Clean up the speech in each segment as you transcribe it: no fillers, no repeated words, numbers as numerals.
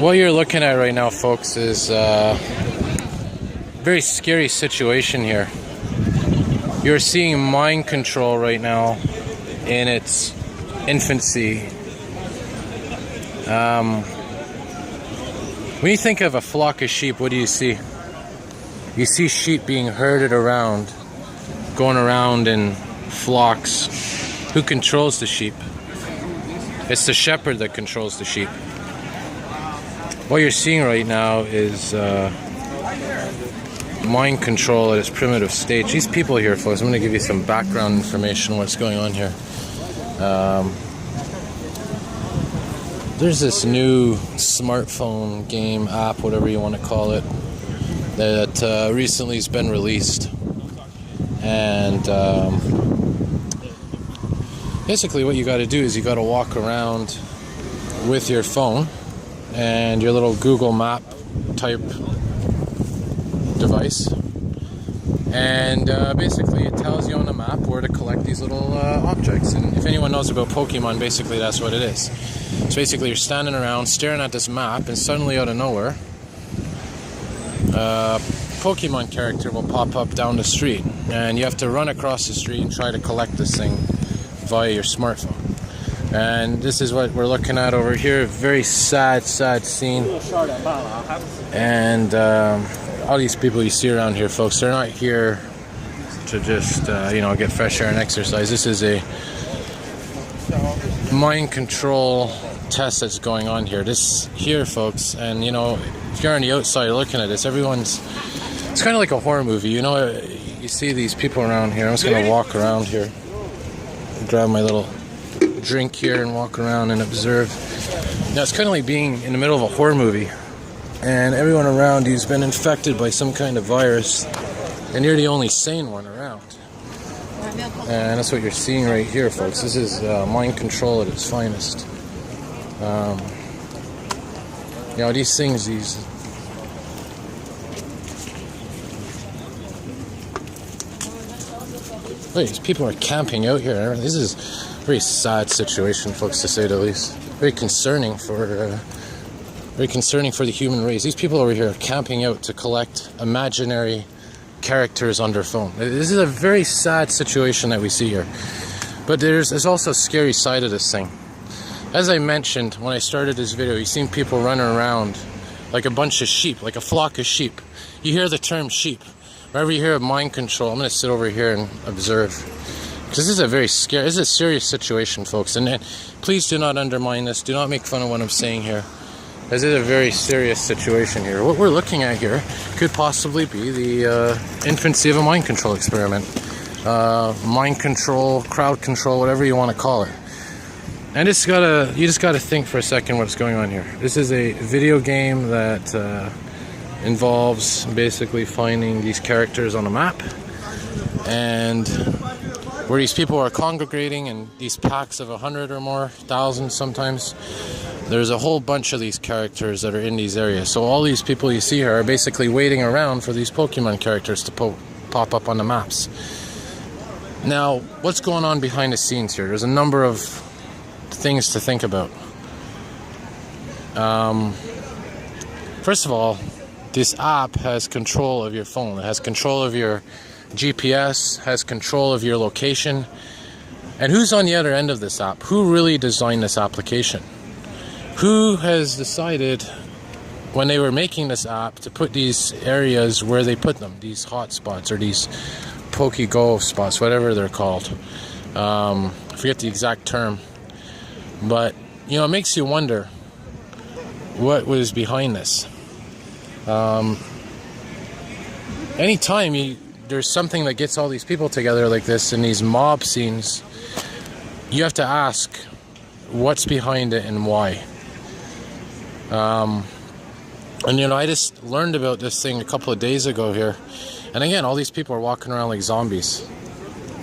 What you're looking at right now, folks, is a very scary situation here. You're seeing mind control right now in its infancy. When you think of a flock of sheep, what do you see? You see sheep being herded around, going around in flocks. Who controls the sheep? It's the shepherd that controls the sheep. What you're seeing right now is mind control at its primitive stage. These people here, folks, I'm going to give you some background information on what's going on here. There's this new smartphone game app, whatever you want to call it, that recently has been released. And basically what you got to do is you got to walk around with your phone and your little Google Map type device, and basically it tells you on the map where to collect these little objects. And if anyone knows about Pokemon, basically that's what it is. So basically you're standing around staring at this map, and suddenly out of nowhere a Pokemon character will pop up down the street, and you have to run across the street and try to collect this thing via your smartphone. And this is what we're looking at over here. Very sad scene. And all these people you see around here, folks, they're not here to just get fresh air and exercise. This is a mind control test that's going on here. This here, folks, and if you're on the outside looking at this, it's kind of like a horror movie. You see these people around here. I'm just going to walk around here, grab my little drink here and walk around and observe. Now it's kind of like being in the middle of a horror movie, and everyone around you's been infected by some kind of virus, and you're the only sane one around. And that's what you're seeing right here, folks. This is mind control at its finest. These things, these people are camping out here. This is a very sad situation, folks, to say the least. Very concerning for the human race. These people over here are camping out to collect imaginary characters on their phone. This is a very sad situation that we see here. But there's also a scary side of this thing. As I mentioned when I started this video, you've seen people running around like a bunch of sheep, like a flock of sheep. You hear the term sheep. Whenever you hear of mind control, I'm going to sit over here and observe. Because this is a serious situation, folks. And please do not undermine this. Do not make fun of what I'm saying here. This is a very serious situation here. What we're looking at here could possibly be the infancy of a mind control experiment. Mind control, crowd control, whatever you want to call it. And you just gotta think for a second what's going on here. This is a video game that involves basically finding these characters on a map, and where these people are congregating in these packs of 100 or more, 1,000 sometimes. There's a whole bunch of these characters that are in these areas. So all these people you see here are basically waiting around for these Pokemon characters to pop up on the maps. Now, what's going on behind the scenes here? There's a number of things to think about. First of all, this app has control of your phone. It has control of your GPS, has control of your location. And who's on the other end of this app? Who really designed this application? Who has decided when they were making this app to put these areas where they put them, these hot spots or these PokeGo spots, whatever they're called. I forget the exact term. But, it makes you wonder what was behind this. Anytime there's something that gets all these people together like this in these mob scenes, you have to ask what's behind it and why. I just learned about this thing a couple of days ago here. And again, all these people are walking around like zombies.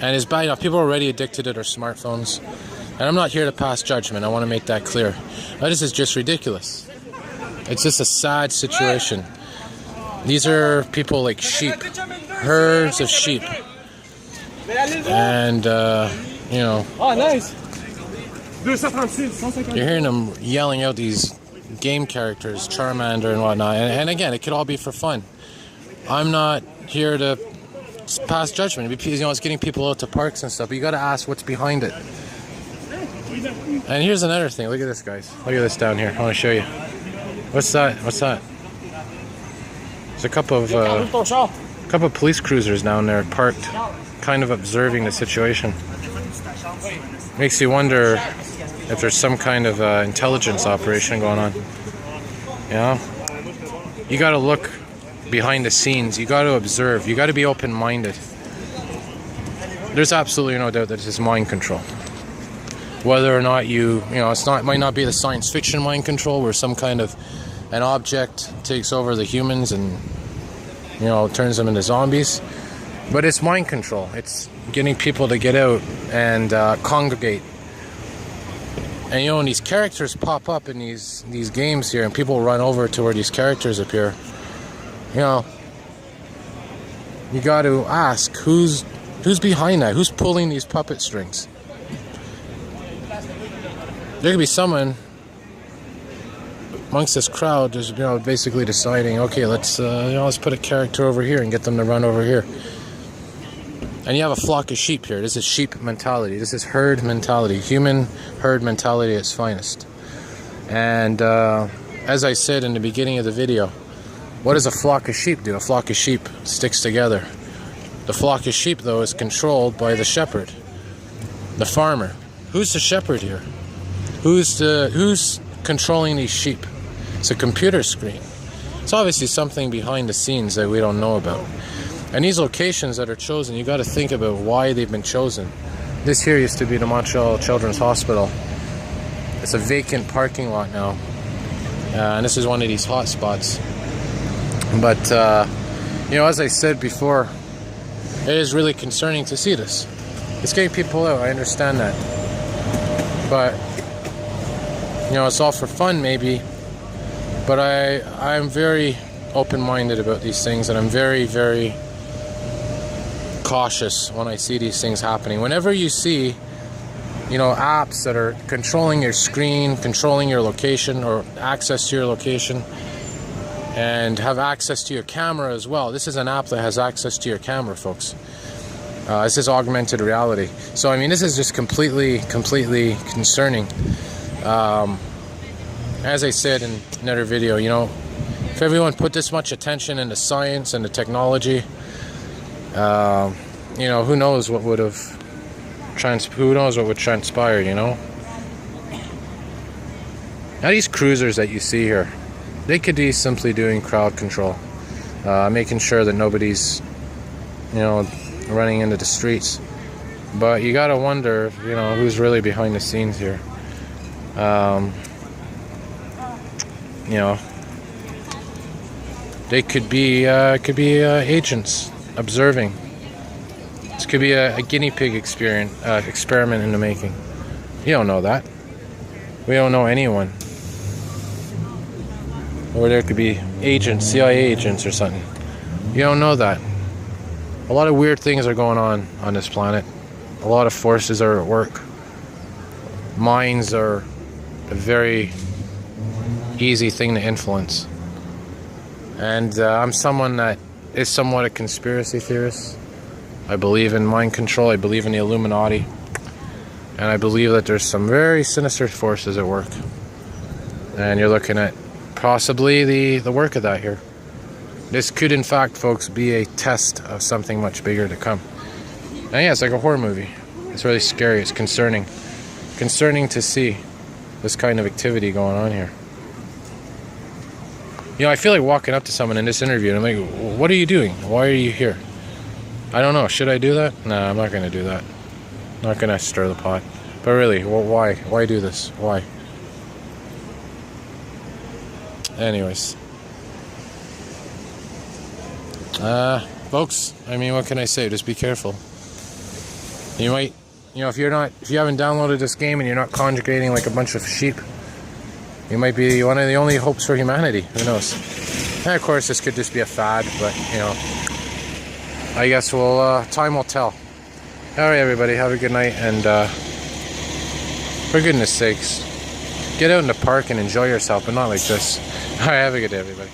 And it's bad. People are already addicted to their smartphones. And I'm not here to pass judgment. I want to make that clear. This is just ridiculous. It's just a sad situation. These are people like sheep. Herds of sheep. And, Oh, nice. you're hearing them yelling out these game characters, Charmander and whatnot. And again, it could all be for fun. I'm not here to pass judgment because, you know, it's getting people out to parks and stuff, but you got to ask what's behind it. And here's another thing. Look at this, guys. Look at this down here. I want to show you. What's that? What's that? There's a couple of police cruisers down there parked, kind of observing the situation. Makes you wonder if there's some kind of intelligence operation going on. You know? You got to look behind the scenes. You got to observe. You got to be open-minded. There's absolutely no doubt that this is mind control. Whether or not you know, it might not be the science fiction mind control where some kind of an object takes over the humans and, you know, turns them into zombies, but it's mind control. It's getting people to get out and congregate. And, you know, when these characters pop up in these games here and people run over to where these characters appear, you know, you got to ask who's behind that, who's pulling these puppet strings. There could be someone amongst this crowd just, you know, basically deciding, okay, let's put a character over here and get them to run over here. And you have a flock of sheep here. This is sheep mentality. This is herd mentality, human herd mentality at its finest. And as I said in the beginning of the video, what does a flock of sheep do? A flock of sheep sticks together. The flock of sheep, though, is controlled by the shepherd, the farmer. Who's the shepherd here? Who's controlling these sheep? It's a computer screen. It's obviously something behind the scenes that we don't know about. And these locations that are chosen, you got to think about why they've been chosen. This here used to be the Montreal Children's Hospital. It's a vacant parking lot now, and this is one of these hot spots. But you know, as I said before, it is really concerning to see this. It's getting people out. I understand that, but you know, it's all for fun maybe, but I'm very open-minded about these things, and I'm very, very cautious when I see these things happening. Whenever you see, you know, apps that are controlling your screen, controlling your location or access to your location, and have access to your camera as well. This is an app that has access to your camera, folks. This is augmented reality. So, I mean, this is just completely concerning. As I said in another video, you know, if everyone put this much attention into science and the technology, you know, who knows what would transpire, you know? Now these cruisers that you see here, they could be simply doing crowd control, making sure that nobody's, you know, running into the streets. But you gotta wonder, you know, who's really behind the scenes here. You know, they could be agents observing. This could be a guinea pig experiment in the making. You don't know that. We don't know anyone. Or there could be agents, CIA agents or something. You don't know that. A lot of weird things are going on this planet. A lot of forces are at work. Minds are a very easy thing to influence. And I'm someone that is somewhat a conspiracy theorist. I believe in mind control. I believe in the Illuminati. And I believe that there's some very sinister forces at work. And you're looking at possibly the work of that here. This could, in fact, folks, be a test of something much bigger to come. And yeah, it's like a horror movie. It's really scary. It's concerning. Concerning to see this kind of activity going on here. You know, I feel like walking up to someone in this interview and I'm like, what are you doing? Why are you here? I don't know. Should I do that? No, I'm not going to do that. I'm not going to stir the pot. But really, well, why? Why do this? Why? Anyways. Folks, I mean, what can I say? Just be careful. You might, you know, if you haven't downloaded this game and you're not conjugating like a bunch of sheep, you might be one of the only hopes for humanity. Who knows? And of course, this could just be a fad, but, you know, I guess time will tell. All right, everybody, have a good night, and for goodness sakes, Get out in the park and enjoy yourself, but not like this. All right, have a good day, everybody.